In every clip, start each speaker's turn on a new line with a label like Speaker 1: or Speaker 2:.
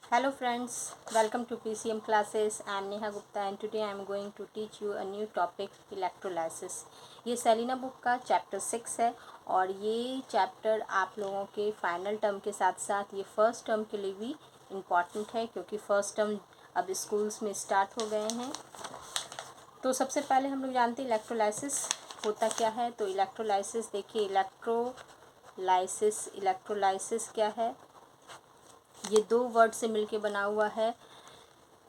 Speaker 1: Hello friends, welcome to PCM classes. I am Neha Gupta and today I am going to teach you a new topic electrolysis. ये Selina book का chapter 6 है और ये chapter आप लोगों के final term के साथ साथ ये फर्स्ट टर्म के लिए भी इम्पॉर्टेंट है क्योंकि फर्स्ट टर्म अब स्कूल्स में स्टार्ट हो गए हैं। तो सबसे पहले हम लोग जानते हैं इलेक्ट्रोलाइसिस होता क्या है। तो इलेक्ट्रोलाइसिस देखिए, इलेक्ट्रोलाइसिस क्या है, ये दो वर्ड से मिलके बना हुआ है,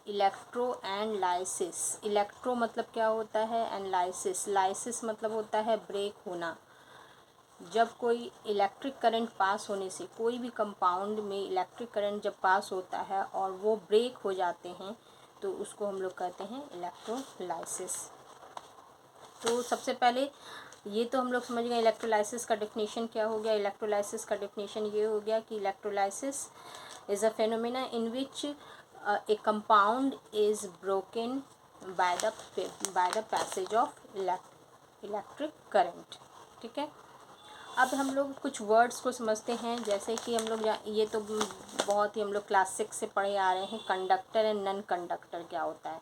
Speaker 1: इलेक्ट्रो एंड लाइसिस। इलेक्ट्रो मतलब क्या होता है, एंड लाइसिस मतलब होता है ब्रेक होना। जब कोई इलेक्ट्रिक करंट पास होने से, कोई भी कंपाउंड में इलेक्ट्रिक करंट जब पास होता है और वो ब्रेक हो जाते हैं तो उसको हम लोग कहते हैं इलेक्ट्रोलाइसिस। तो सबसे पहले ये तो हम लोग समझ गए इलेक्ट्रोलाइसिस का डेफिनेशन क्या हो गया। इलेक्ट्रोलाइसिस का डेफिनेशन ये हो गया कि electrolysis is a phenomena in which a compound is broken by the passage of electric current। ठीक है, अब हम लोग कुछ वर्ड्स को समझते हैं। जैसे कि हम लोग ये तो बहुत ही हम लोग क्लास 6 से पढ़े आ रहे हैं, कंडक्टर एंड नॉन कंडक्टर क्या होता है,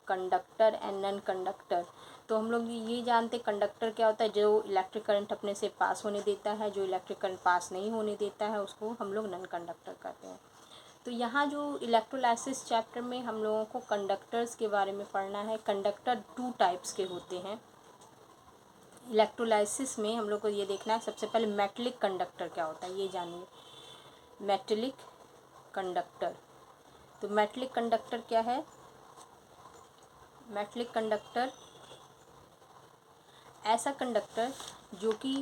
Speaker 1: कंडक्टर एंड नॉन कंडक्टर। तो हम लोग ये जानते हैं कंडक्टर क्या होता है, जो इलेक्ट्रिक करंट अपने से पास होने देता है। जो इलेक्ट्रिक करंट पास नहीं होने देता है उसको हम लोग नॉन कंडक्टर कहते हैं। तो यहाँ जो इलेक्ट्रोलाइसिस चैप्टर में हम लोगों को कंडक्टर्स के बारे में पढ़ना है। कंडक्टर टू टाइप्स के होते हैं। इलेक्ट्रोलाइसिस में हम लोग को ये देखना है, सबसे पहले मेटलिक कंडक्टर क्या होता है ये जानिए। मेटलिक कंडक्टर, तो मेटलिक कंडक्टर क्या है। मेटलिक कंडक्टर ऐसा कंडक्टर जो कि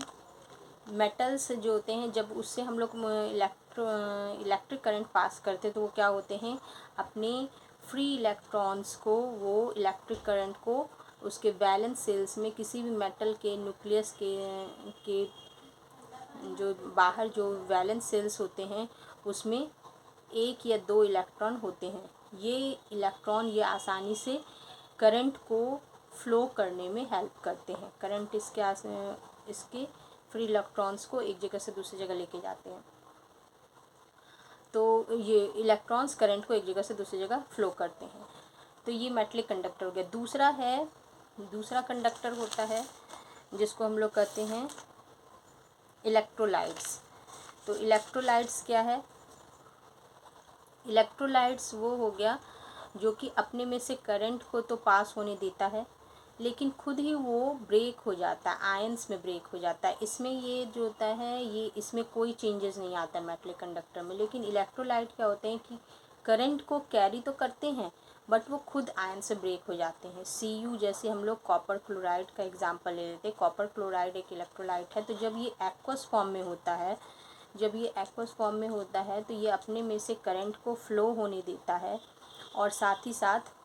Speaker 1: मेटल्स जो होते हैं, जब उससे हम लोग इलेक्ट्रिक करंट पास करते तो वो क्या होते हैं, अपने फ्री इलेक्ट्रॉन्स को, वो इलेक्ट्रिक करंट को उसके वैलेंस सेल्स में, किसी भी मेटल के न्यूक्लियस के जो बाहर जो वैलेंस सेल्स होते हैं उसमें एक या दो इलेक्ट्रॉन होते हैं। ये इलेक्ट्रॉन ये आसानी से करंट को फ्लो करने में हेल्प करते हैं। करंट इसके फ्री इलेक्ट्रॉन्स को एक जगह से दूसरी जगह लेके जाते हैं। तो ये इलेक्ट्रॉन्स करंट को एक जगह से दूसरी जगह फ्लो करते हैं। तो ये मेटलिक कंडक्टर हो गया। दूसरा कंडक्टर होता है जिसको हम लोग कहते हैं इलेक्ट्रोलाइट्स। तो इलेक्ट्रोलाइट्स क्या है, इलेक्ट्रोलाइट्स वो हो गया जो कि अपने में से करंट को तो पास होने देता है लेकिन खुद ही वो ब्रेक हो जाता है, आयंस में ब्रेक हो जाता है। इसमें ये जो होता है, ये इसमें कोई चेंजेस नहीं आता है मेटलिक कंडक्टर में। लेकिन इलेक्ट्रोलाइट क्या होते हैं कि करंट को कैरी तो करते हैं बट वो खुद आयन से ब्रेक हो जाते हैं। Cu जैसे हम लोग कॉपर क्लोराइड का एग्जांपल ले लेते हैं। कॉपर क्लोराइड एक इलेक्ट्रोलाइट है। तो जब ये एक्वस फॉर्म में होता है, तो ये अपने में से करंट को फ्लो होने देता है और साथ ही साथ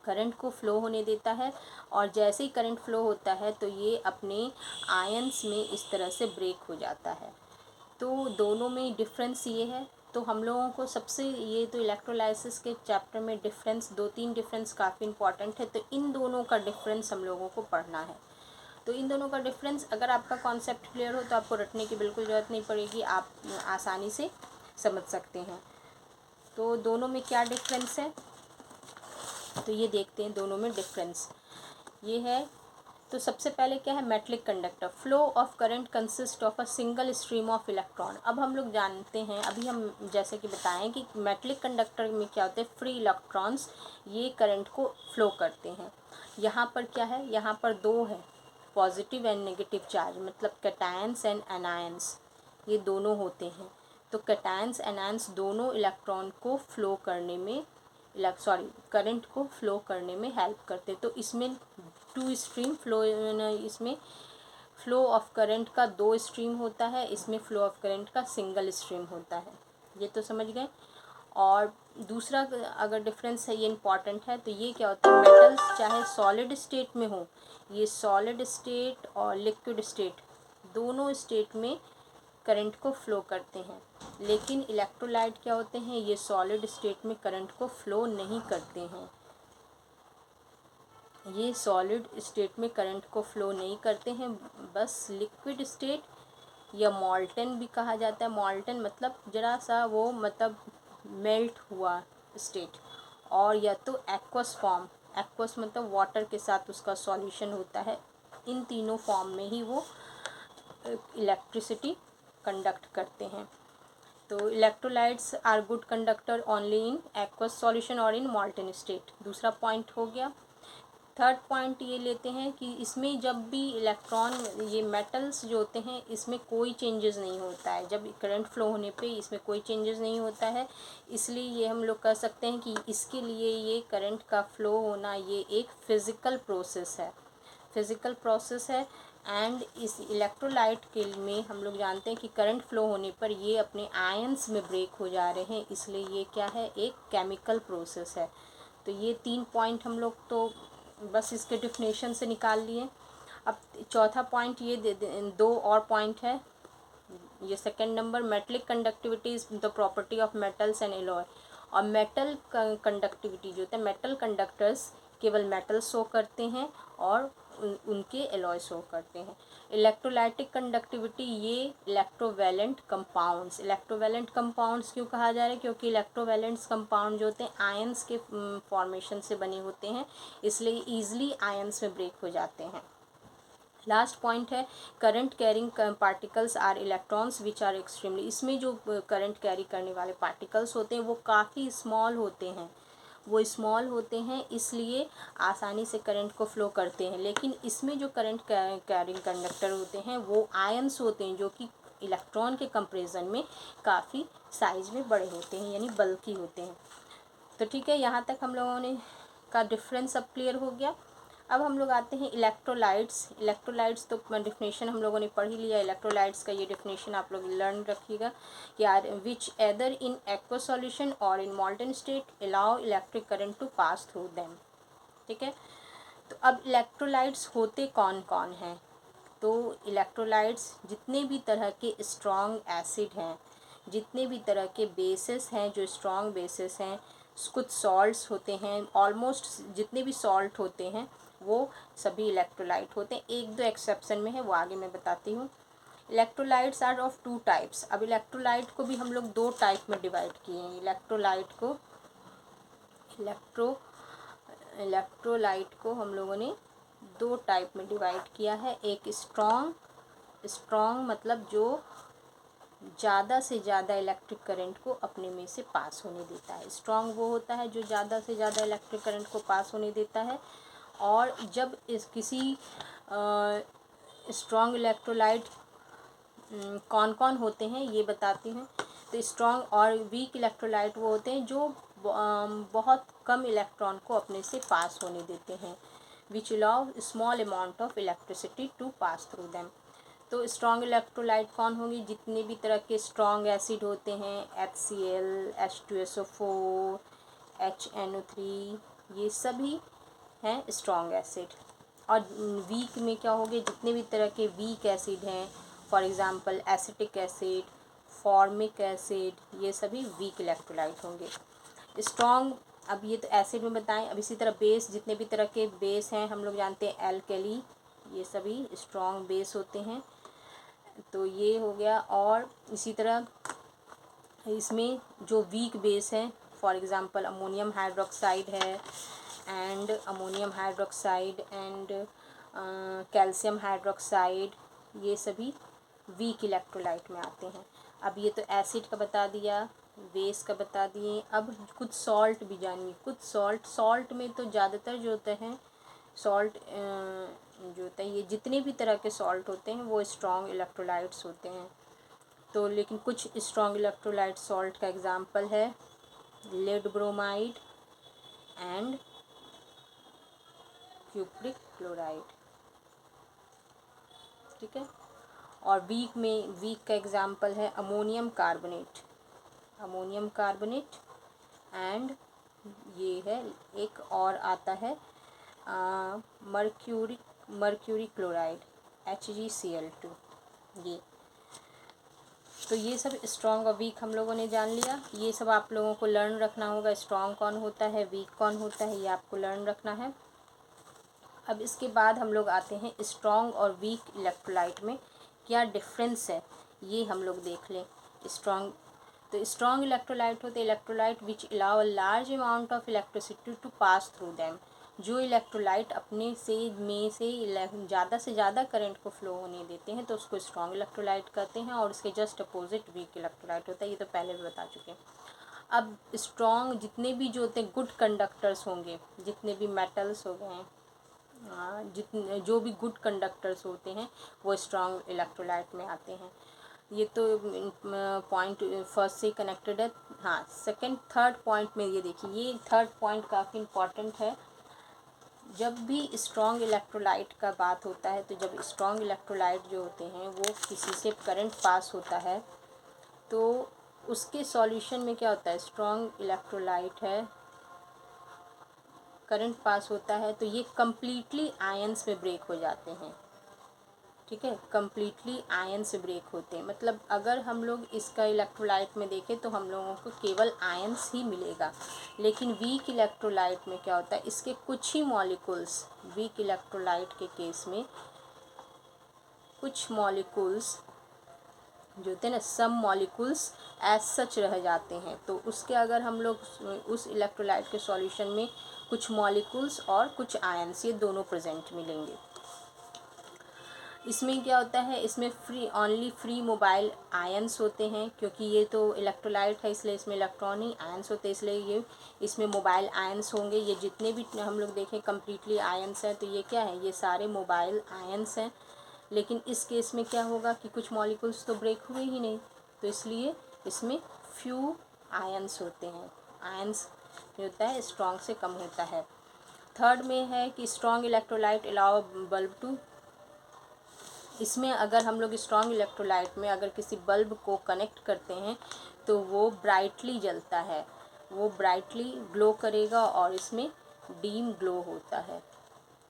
Speaker 1: करंट को फ्लो होने देता है। और जैसे ही करंट फ्लो होता है तो ये अपने आयंस में इस तरह से ब्रेक हो जाता है। तो दोनों में डिफरेंस ये है। तो हम लोगों को सबसे, ये तो इलेक्ट्रोलाइसिस के चैप्टर में डिफरेंस, दो तीन डिफरेंस काफ़ी इंपॉर्टेंट है। तो इन दोनों का डिफरेंस हम लोगों को पढ़ना है। तो इन दोनों का डिफरेंस अगर आपका कॉन्सेप्ट क्लियर हो तो आपको रटने की बिल्कुल ज़रूरत नहीं पड़ेगी, आप आसानी से समझ सकते हैं। तो दोनों में क्या डिफरेंस है, तो ये देखते हैं दोनों में डिफरेंस ये है। तो सबसे पहले क्या है, metallic conductor. Flow of current consist of a single stream of electron. अब हम लोग जानते हैं, अभी हम जैसे कि बताएं कि मेटलिक कंडक्टर में क्या होते हैं, फ्री इलेक्ट्रॉन्स ये करंट को फ्लो करते हैं। यहाँ पर क्या है, यहाँ पर दो है, पॉजिटिव एंड नेगेटिव चार्ज, मतलब कैटायंस एंड एनायंस, ये दोनों होते हैं। तो कैटायंस एनायंस दोनों इलेक्ट्रॉन को फ्लो करने में, करंट को फ्लो करने में हेल्प करते। तो इसमें टू स्ट्रीम फ्लो, इसमें फ्लो ऑफ करंट का दो स्ट्रीम होता है, इसमें फ्लो ऑफ करंट का सिंगल स्ट्रीम होता है। ये तो समझ गए। और दूसरा अगर डिफरेंस है, ये इम्पॉर्टेंट है, तो ये क्या होता है, मेटल्स चाहे सॉलिड स्टेट में हो, ये सॉलिड स्टेट और लिक्विड स्टेट दोनों स्टेट में करंट को फ्लो करते हैं। लेकिन इलेक्ट्रोलाइट क्या होते हैं, ये सॉलिड स्टेट में करंट को फ्लो नहीं करते हैं। ये सॉलिड स्टेट में करंट को फ्लो नहीं करते हैं, बस लिक्विड स्टेट या मॉल्टन भी कहा जाता है। मॉल्टन मतलब ज़रा सा वो, मतलब मेल्ट हुआ स्टेट, और या तो एक्वस फॉर्म, एक्वस मतलब वाटर के साथ उसका सॉल्यूशन होता है, इन तीनों फॉर्म में ही वो इलेक्ट्रिसिटी कंडक्ट करते हैं। तो electrolytes are good conductor only in aqueous solution और इन मॉल्टन स्टेट, दूसरा पॉइंट हो गया। थर्ड पॉइंट ये लेते हैं कि इसमें जब भी इलेक्ट्रॉन, ये मेटल्स जो होते हैं इसमें कोई चेंजेस नहीं होता है, जब करंट फ्लो होने पे इसमें कोई चेंजेस नहीं होता है, इसलिए ये हम लोग कह सकते हैं कि इसके लिए ये करंट का फ्लो होना ये एक फिज़िकल प्रोसेस है, फिज़िकल प्रोसेस है। एंड इस इलेक्ट्रोलाइट के में हम लोग जानते हैं कि करंट फ्लो होने पर ये अपने आयंस में ब्रेक हो जा रहे हैं, इसलिए ये क्या है, एक केमिकल प्रोसेस है। तो ये 3 पॉइंट हम लोग तो बस इसके डिफिनेशन से निकाल लिए। अब चौथा पॉइंट ये दो और पॉइंट है, ये second number, metallic conductivity is the property of metals and alloy. और मेटल कंडक्टिविटी जो होता है, मेटल कंडक्टर्स केवल मेटल शो करते हैं और उनके एलॉय शो करते हैं। इलेक्ट्रोलाइटिक कंडक्टिविटी, ये इलेक्ट्रोवैलेंट कंपाउंड्स, इलेक्ट्रोवैलेंट कंपाउंड्स क्यों कहा जा रहा है, क्योंकि इलेक्ट्रोवैलेंट्स कंपाउंड जो होते हैं आयंस के फॉर्मेशन से बने होते हैं, इसलिए ईजिली आयंस में ब्रेक हो जाते हैं। लास्ट पॉइंट है current carrying particles are electrons which are extremely, इसमें जो करंट कैरी करने वाले पार्टिकल्स होते हैं वो काफ़ी स्मॉल होते हैं, वो स्मॉल होते हैं इसलिए आसानी से करंट को फ्लो करते हैं। लेकिन इसमें जो करंट कैरिंग कंडक्टर होते हैं वो आयंस होते हैं, जो कि इलेक्ट्रॉन के कंपेरिजन में काफ़ी साइज में बड़े होते हैं, यानी बल्कि होते हैं। तो ठीक है, यहाँ तक हम लोगों ने का डिफरेंस अब क्लियर हो गया। अब हम लोग आते हैं इलेक्ट्रोलाइट्स। इलेक्ट्रोलाइट्स तो डिफिनेशन हम लोगों ने पढ़ ही लिया, इलेक्ट्रोलाइट्स का ये डिफिनेशन आप लोग लर्न रखिएगा कि are which either in aqua solution और in molten state allow electric current to pass through them. ठीक है, तो अब इलेक्ट्रोलाइट्स होते कौन कौन हैं, तो इलेक्ट्रोलाइट्स जितने भी तरह के स्ट्रॉन्ग एसिड हैं, जितने भी तरह के बेसिस हैं जो स्ट्रॉन्ग बेसिस हैं, कुछ सॉल्ट्स होते हैं, ऑलमोस्ट जितने भी सॉल्ट होते हैं वो सभी इलेक्ट्रोलाइट होते हैं। एक दो एक्सेप्शन में है, वो आगे मैं बताती हूँ। Electrolytes are of 2 types. अब इलेक्ट्रोलाइट को भी हम लोग 2 टाइप में डिवाइड किए हैं। इलेक्ट्रोलाइट को हम लोगों ने 2 टाइप में डिवाइड किया है। एक स्ट्रॉन्ग मतलब जो ज़्यादा से ज़्यादा इलेक्ट्रिक करंट को अपने में से पास होने देता है। स्ट्रॉन्ग वो होता है जो ज़्यादा से ज़्यादा इलेक्ट्रिक करंट को पास होने देता है। और जब किसी स्ट्रॉन्ग इलेक्ट्रोलाइट कौन कौन होते हैं ये बताती हूँ। तो स्ट्रॉन्ग और वीक इलेक्ट्रोलाइट वो होते हैं जो बहुत कम इलेक्ट्रॉन को अपने से पास होने देते हैं, which allow small amount of electricity to pass through them. तो स्ट्रॉन्ग इलेक्ट्रोलाइट कौन होंगी, जितने भी तरह के स्ट्रॉन्ग एसिड होते हैं, HCl, H2SO4, HNO3, ये सभी हैं स्ट्रॉन्ग एसिड। और वीक में क्या होंगे, जितने भी तरह के वीक एसिड हैं, for example acetic acid, formic acid, ये सभी वीक इलेक्ट्रोलाइट होंगे। स्ट्रॉन्ग, अब ये तो एसिड में बताएं। अब इसी तरह बेस, जितने भी तरह के बेस हैं हम लोग जानते हैं, एल्कली, ये सभी स्ट्रॉन्ग बेस होते हैं। तो ये हो गया। और इसी तरह इसमें जो वीक बेस है, फॉर एग्जांपल अमोनियम हाइड्रोक्साइड है, and ammonium hydroxide and calcium hydroxide, ये सभी वीक इलेक्ट्रोलाइट में आते हैं। अब ये तो एसिड का बता दिया, बेस का बता दिए। अब कुछ सॉल्ट भी जानिए। कुछ सॉल्ट में तो ज़्यादातर जो होते हैं सॉल्ट जो होता है, ये जितने भी तरह के सॉल्ट होते हैं वो स्ट्रॉन्ग इलेक्ट्रोलाइट्स होते हैं। तो लेकिन कुछ स्ट्रॉन्ग इलेक्ट्रोलाइट सॉल्ट का एग्जांपल है lead bromide and cupric chloride. ठीक है, और वीक का एग्जांपल है अमोनियम कार्बोनेट एंड ये है एक और आता है मर्क्यूरी क्लोराइड HgCl2। ये तो ये सब स्ट्रॉन्ग और वीक हम लोगों ने जान लिया। ये सब आप लोगों को लर्न रखना होगा, स्ट्रॉन्ग कौन होता है, वीक कौन होता है, ये आपको लर्न रखना है। अब इसके बाद हम लोग आते हैं स्ट्रॉन्ग और वीक इलेक्ट्रोलाइट में क्या डिफरेंस है, ये हम लोग देख लें। स्ट्रॉन्ग तो स्ट्रॉन्ग इलेक्ट्रोलाइट होते हैं electrolyte which allow a large amount of electricity to pass through them. जो इलेक्ट्रोलाइट अपने से ज़्यादा से ज़्यादा करंट को फ्लो होने देते हैं तो उसको स्ट्रॉन्ग इलेक्ट्रोलाइट कहते हैं, और उसके जस्ट अपोजिट वीक इलेक्ट्रोलाइट होता है। ये तो पहले भी बता चुके हैं। अब स्ट्रॉन्ग जितने भी जो होते हैं गुड कंडक्टर्स होंगे, जितने भी मेटल्स हो गए, जितने जो भी गुड कंडक्टर्स होते हैं वो स्ट्रॉन्ग इलेक्ट्रोलाइट में आते हैं। ये तो पॉइंट फर्स्ट से कनेक्टेड है। हाँ, सेकंड थर्ड पॉइंट में ये देखिए, ये थर्ड पॉइंट काफ़ी इम्पॉर्टेंट है। जब भी स्ट्रॉन्ग इलेक्ट्रोलाइट का बात होता है तो जब स्ट्रॉन्ग इलेक्ट्रोलाइट जो होते हैं वो किसी से करंट पास होता है तो उसके सॉल्यूशन में क्या होता है, स्ट्रॉन्ग इलेक्ट्रोलाइट है, करंट पास होता है तो ये कम्प्लीटली आयंस में ब्रेक हो जाते हैं। ठीक है, कम्प्लीटली आयन से ब्रेक होते हैं। मतलब अगर हम लोग इसका इलेक्ट्रोलाइट में देखें तो हम लोगों को केवल आयंस ही मिलेगा, लेकिन वीक इलेक्ट्रोलाइट में क्या होता है, इसके कुछ ही मॉलिक्यूल्स, वीक इलेक्ट्रोलाइट के केस में कुछ मॉलिक्यूल्स जो होते हैं ना, सम मॉलिक्यूल्स एज सच रह जाते हैं। तो उसके अगर हम लोग उस इलेक्ट्रोलाइट के सॉल्यूशन में कुछ मॉलिक्यूल्स और कुछ आयंस, ये दोनों प्रेजेंट मिलेंगे। इसमें क्या होता है, इसमें ओनली फ्री मोबाइल आयंस होते हैं, क्योंकि ये तो इलेक्ट्रोलाइट है इसलिए इसमें इलेक्ट्रॉन ही आयंस होते हैं, इसलिए ये इसमें मोबाइल आयंस होंगे। ये जितने भी हम लोग देखें कम्प्लीटली आयंस हैं तो ये क्या है, ये सारे मोबाइल आयंस हैं। लेकिन इस केस में क्या होगा कि कुछ मॉलिक्यूल्स तो ब्रेक हुए ही नहीं, तो इसलिए इसमें फ्यू आयंस होते हैं। आयंस जो होता है स्ट्रॉन्ग से कम होता है। थर्ड में है कि strong electrolyte allow bulb to, इसमें अगर हम लोग स्ट्रॉन्ग इलेक्ट्रोलाइट में अगर किसी बल्ब को कनेक्ट करते हैं तो वो ब्राइटली जलता है, वो ब्राइटली ग्लो करेगा और इसमें डीम ग्लो होता है।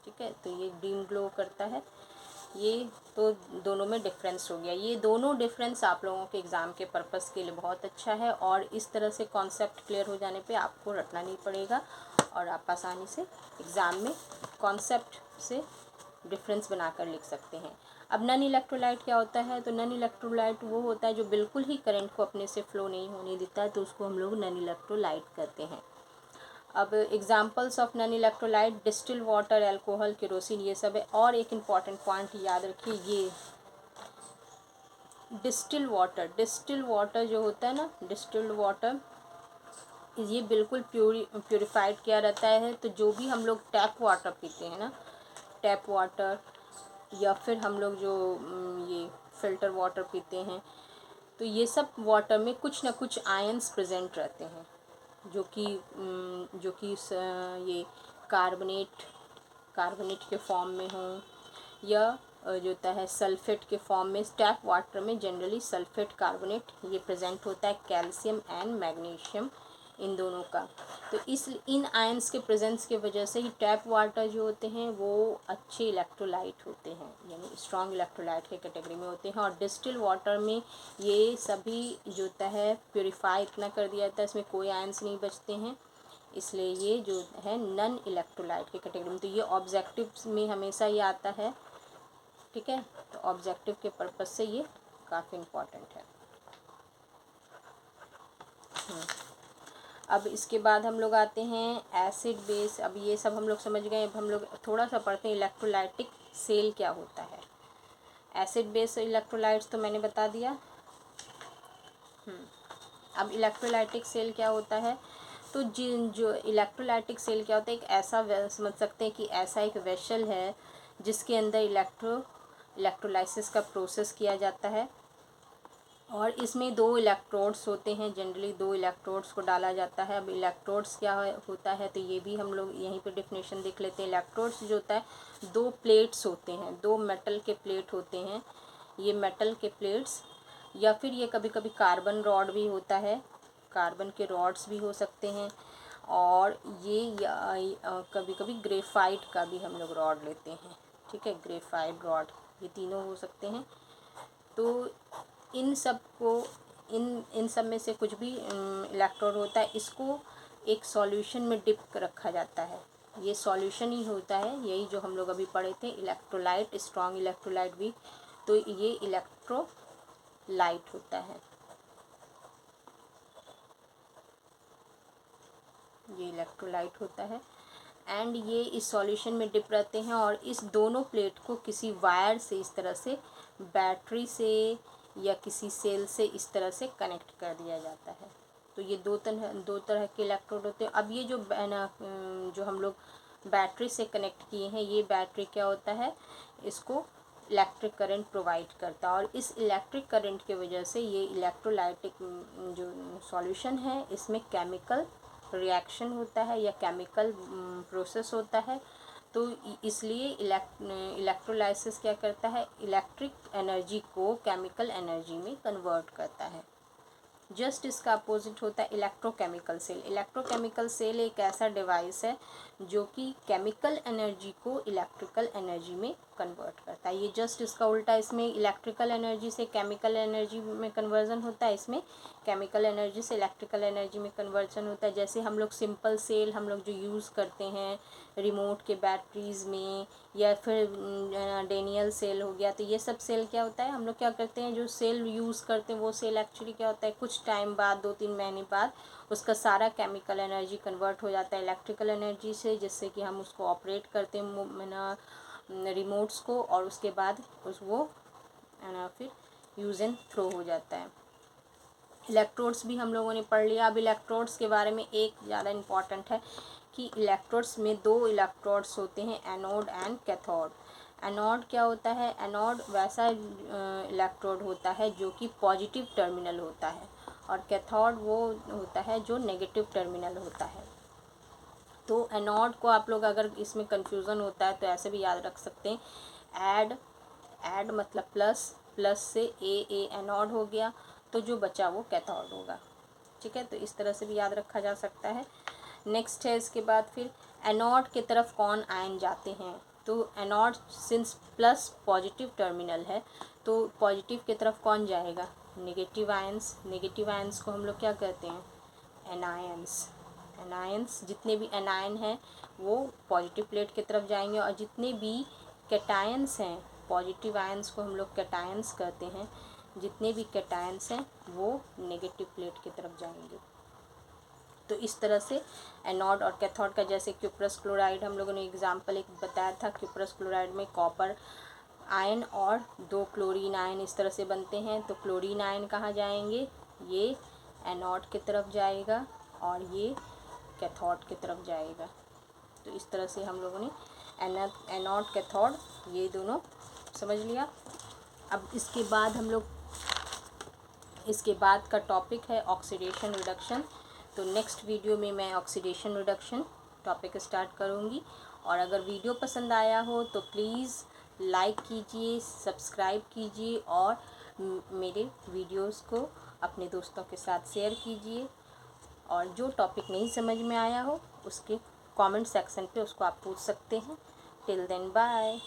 Speaker 1: ठीक है, तो ये डीम ग्लो करता है। ये तो दोनों में डिफरेंस हो गया। ये दोनों डिफरेंस आप लोगों के एग्ज़ाम के पर्पस के लिए बहुत अच्छा है, और इस तरह से कॉन्सेप्ट क्लियर हो जाने पे आपको रटना नहीं पड़ेगा और आप आसानी से एग्ज़ाम में कॉन्सेप्ट से डिफरेंस बनाकर लिख सकते हैं। अब नन इलेक्ट्रोलाइट क्या होता है, तो नन इलेक्ट्रोलाइट वो होता है जो बिल्कुल ही करंट को अपने से फ्लो नहीं होने देता है, तो उसको हम लोग नन इलेक्ट्रोलाइट कहते हैं। अब examples of non electrolyte, distil water, alcohol, kerosene, ये सब है। और एक इम्पॉर्टेंट पॉइंट याद रखिए, ये डिस्टिल वाटर जो होता है ना, डिस्टिल्ड वाटर ये बिल्कुल प्यूरिफाइड किया रहता है। तो जो भी हम लोग टैप वाटर पीते हैं ना, टैप वाटर या फिर हम लोग जो ये फ़िल्टर वाटर पीते हैं, तो ये सब वाटर में कुछ ना कुछ आयंस प्रेजेंट रहते हैं, जो कि ये कार्बोनेट के फॉर्म में हों या जो होता है सल्फेट के फॉर्म में। टैप वाटर में जनरली सल्फेट कार्बोनेट ये प्रेजेंट होता है, कैल्शियम एंड मैग्नीशियम इन दोनों का। तो इन आयंस के प्रेजेंस की वजह से ही टैप वाटर जो होते हैं वो अच्छे इलेक्ट्रोलाइट होते हैं, यानी स्ट्रॉन्ग इलेक्ट्रोलाइट के कैटेगरी में होते हैं। और डिस्टिल वाटर में ये सभी जो होता है प्योरीफाई इतना कर दिया जाता है, इसमें कोई आयंस नहीं बचते हैं, इसलिए ये जो है नन इलेक्ट्रोलाइट के कैटेगरी में। तो ये ऑब्जेक्टिव में हमेशा ये आता है। ठीक है, तो ऑब्जेक्टिव के पर्पज़ से ये काफ़ी इम्पॉर्टेंट है। अब इसके बाद हम लोग आते हैं एसिड बेस। अब ये सब हम लोग समझ गए। अब हम लोग थोड़ा सा पढ़ते हैं इलेक्ट्रोलाइटिक सेल क्या होता है। एसिड बेस इलेक्ट्रोलाइट्स तो मैंने बता दिया। अब इलेक्ट्रोलाइटिक सेल क्या होता है, तो जो इलेक्ट्रोलाइटिक सेल क्या होता है, एक ऐसा समझ सकते हैं कि ऐसा एक वेसल है जिसके अंदर इलेक्ट्रोलाइसिस का प्रोसेस किया जाता है, और इसमें 2 इलेक्ट्रोड्स होते हैं। जनरली 2 इलेक्ट्रोड्स को डाला जाता है। अब इलेक्ट्रोड्स क्या होता है, तो ये भी हम लोग यहीं पे डेफिनेशन देख लेते हैं। इलेक्ट्रोड्स जो होता है 2 प्लेट्स होते हैं, 2 मेटल के प्लेट होते हैं। ये मेटल के प्लेट्स, या फिर ये कभी कभी कार्बन रॉड भी होता है, कार्बन के रॉड्स भी हो सकते हैं, और ये कभी कभी ग्रेफाइट का भी हम लोग रॉड लेते हैं। ठीक है, ग्रेफाइट रॉड, ये तीनों हो सकते हैं। तो इन सब में से कुछ भी इलेक्ट्रोड होता है, इसको एक सॉल्यूशन में डिप रखा जाता है। ये सॉल्यूशन ही होता है, यही जो हम लोग अभी पढ़े थे, इलेक्ट्रोलाइट, स्ट्रॉन्ग इलेक्ट्रोलाइट भी। तो ये इलेक्ट्रोलाइट होता है। ये इलेक्ट्रोलाइट होता है। एंड ये इस सॉल्यूशन में डिप रहते हैं और इस दोनों प्लेट को किसी वायर से इस तरह से बैटरी से या किसी सेल से इस तरह से कनेक्ट कर दिया जाता है। तो ये दो तरह के इलेक्ट्रोड होते हैं। अब ये जो हम लोग बैटरी से कनेक्ट किए हैं, ये बैटरी क्या होता है, इसको इलेक्ट्रिक करंट प्रोवाइड करता है और इस इलेक्ट्रिक करंट की वजह से ये इलेक्ट्रोलाइटिक जो सॉल्यूशन है इसमें केमिकल रिएक्शन होता है या केमिकल प्रोसेस होता है। तो इसलिए इलेक्ट्रोलाइसिस क्या करता है, इलेक्ट्रिक एनर्जी को केमिकल एनर्जी में कन्वर्ट करता है। जस्ट इसका अपोजिट होता है इलेक्ट्रोकेमिकल सेल। इलेक्ट्रोकेमिकल सेल एक ऐसा डिवाइस है जो कि केमिकल एनर्जी को इलेक्ट्रिकल एनर्जी में कन्वर्ट करता है। ये जस्ट इसका उल्टा, इसमें इलेक्ट्रिकल एनर्जी से केमिकल एनर्जी में कन्वर्जन होता है, इसमें केमिकल एनर्जी से इलेक्ट्रिकल एनर्जी में कन्वर्जन होता है। जैसे हम लोग सिंपल सेल हम लोग जो यूज़ करते हैं रिमोट के बैटरीज़ में, या फिर डेनियल सेल हो गया, तो ये सब सेल क्या होता है, हम लोग क्या करते हैं, जो सेल यूज़ करते हैं वो सेल एक्चुअली क्या होता है, कुछ टाइम बाद 2-3 महीने बाद उसका सारा केमिकल एनर्जी कन्वर्ट हो जाता है इलेक्ट्रिकल एनर्जी से, जिससे कि हम उसको ऑपरेट करते हैं रिमोट्स को, और उसके बाद वो फिर यूज़ एंड थ्रो हो जाता है। इलेक्ट्रोड्स भी हम लोगों ने पढ़ लिया। अब इलेक्ट्रोड्स के बारे में एक ज़्यादा इम्पॉर्टेंट है कि इलेक्ट्रोड्स में 2 इलेक्ट्रोड्स होते हैं, एनोड एंड कैथोड। एनोड क्या होता है, एनोड वैसा इलेक्ट्रोड होता है जो कि पॉजिटिव टर्मिनल होता है, और कैथोड वो होता है जो नेगेटिव टर्मिनल होता है। तो एनोड को आप लोग अगर इसमें कन्फ्यूज़न होता है तो ऐसे भी याद रख सकते हैं, ऐड मतलब प्लस, प्लस से ए एनोड हो गया, तो जो बचा वो कैथोड होगा। ठीक है, तो इस तरह से भी याद रखा जा सकता है। नेक्स्ट है इसके बाद फिर एनोड की तरफ कौन आयन जाते हैं, तो anode since plus positive terminal है तो पॉजिटिव की तरफ कौन जाएगा, नेगेटिव आयंस। नेगेटिव आयंस को हम लोग क्या कहते हैं, एनायंस। एनायंस, जितने भी एनायन हैं वो पॉजिटिव प्लेट की तरफ जाएंगे, और जितने भी कैटायंस हैं, पॉजिटिव आयंस को हम लोग कैटायंस कहते हैं, जितने भी कैटायंस हैं वो नेगेटिव प्लेट की तरफ जाएंगे। तो इस तरह से एनोड और कैथोड का, जैसे क्यूप्रस क्लोराइड हम लोगों ने एग्जांपल एक बताया था, क्यूप्रस क्लोराइड में कॉपर आयन और 2 क्लोरीन आयन इस तरह से बनते हैं। तो क्लोरीन आयन कहाँ जाएंगे, ये एनोड की तरफ जाएगा और ये कैथोड की तरफ जाएगा। तो इस तरह से हम लोगों ने एनोड कैथोड ये दोनों समझ लिया। अब इसके बाद हम लोग, इसके बाद का टॉपिक है ऑक्सीडेशन रिडक्शन। तो नेक्स्ट वीडियो में मैं ऑक्सीडेशन रिडक्शन टॉपिक स्टार्ट करूँगी। और अगर वीडियो पसंद आया हो तो प्लीज़ लाइक कीजिए, सब्सक्राइब कीजिए और मेरे वीडियोस को अपने दोस्तों के साथ शेयर कीजिए। और जो टॉपिक नहीं समझ में आया हो उसके कमेंट सेक्शन पे उसको आप पूछ सकते हैं। Till then bye.